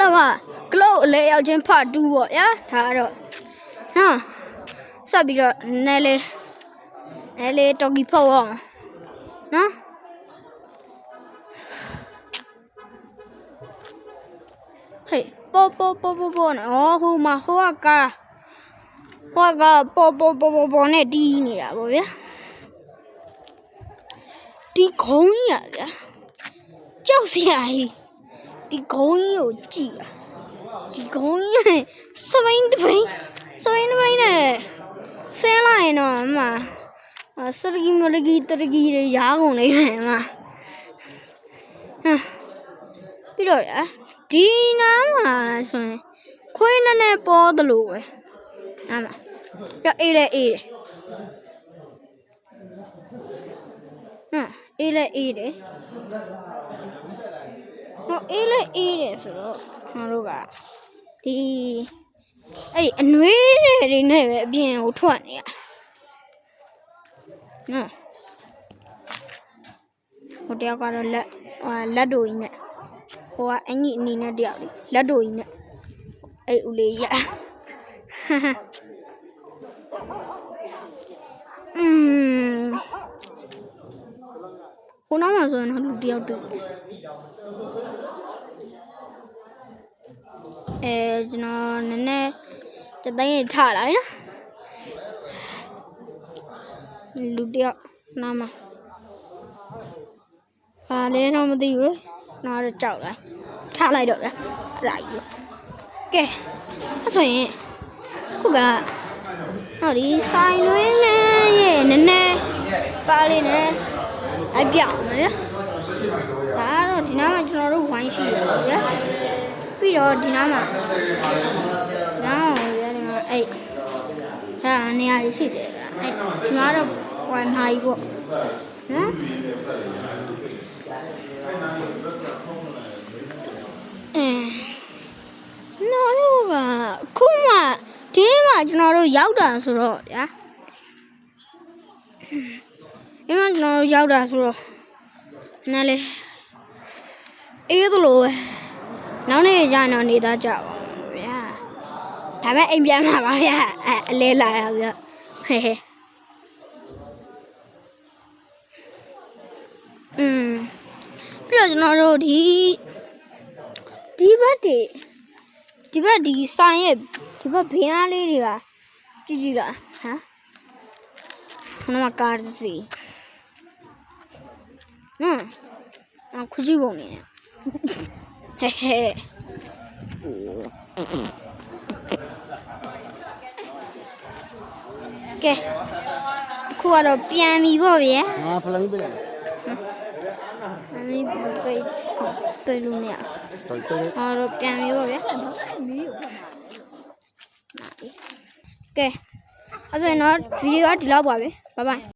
လုံးကကလုတ်အလဲရောက်ချင်းဖတ်တူးပေါ့ဗျာဒါကတော့နော်ဆက်ပြီးတော့နည်းလေးတော်ကီဖုတ်အောင်နော်ဟေးပေါ်နော်ဟိုမှာဟိုကပေါ်နဲ့တီးနေတာပေါ့ဗျာဒီခုံးကြီးอ่ะဗျာကြောက်စရာကြီးဒီခုံးကြီးကိုကြည့်อ่ะဒီခုံးကြီးစပိန်တပိန်နဲ့ဆင်းလိုက်ရင်တော့အမစတကီမလကီတရကီတွေရားကုန်နေမယ်အမပြီးတော့ဒီနားမှာဆိုရင်ခွေးနဲ့ပေါ်တယ်လို့ပဲအမပြအေးတယ်အေးတယ်ဟောအေးတယ်ဆိုတော့ငါတို့ကဒီအဲ့အနှွေးတွေနဲ့ပဲအပြင်ကိုထွက်နေရနော်ဟိုတယောက်ကတော့လက်တို့ကြီးနဲ့ဟိုကအညီအနေနဲ့တယောက်လေးလက်တို့ကြီးနဲ့အဲ့ဦးလေးရဟိုနောက်မှာဆိုရင်တော့လူတယောက်တွေ့ကျွန်တော်နည်းနည်းတတိုင်းထလာနော်လူတယောက်နားမှာဟာလဲတော့မသိဘူးနားတော့ကြောက်လိုက်ထလိုက်တော့ဗျာအဲ့ဒါကြီးကဲအဲ့ဆိုရင်ခုကဟောဒီဆိုင်လွင်းငယ်ရဲ့နည်းနည်းပါလေးနဲ့အပြောင်းနော်ဒါတော့ဒီနားမှာကျွန်တော်တို့ဝိုင်းရှိတယ်ဗျာပြီးတော့ဒီနားမှာအဲ့ဟာနေရာရှိတယ်အဲ့ဒီမှာတော့ဝိုင်းမှာကြီးပေါ့နော်နော်တို့ကခုမှဒီမှာကျွန်တော်တို့ရောက်တာဆိုတော့ဗျာဒီမှာကျွန်တော်တို့ရောက်တာဆိုတော့နားလေအေးသလိုပဲနောက်နေ့ကျရင်တော့နေသားကြပါဗျာဒါပေမဲ့အိမ်ပြန်မှာပါဗျာအလဲလာရဗျာဟဲ့ပြီးတော့ကျွန်တော်တို့ဒီဘက်ဒီဆိုင်ရဲ့ဒီဘက်ဘေးနားလေးတွေပါကြည့်လားဟမ်ခဏမှကားစီခွကြည့်ပုံနေနဲ့ဟဲ့ကဲခုကတော့ပြန်ပြီပေါ့ဗျာဖလန်ပြလိုက်အမေပြေလို့မရအော်တော့ပြန်ပြီပေါ့ဗျာကဲအဲ့ဆိုရင်တော့ဗီဒီယိုကဒီလောက်ပါပဲဘိုင်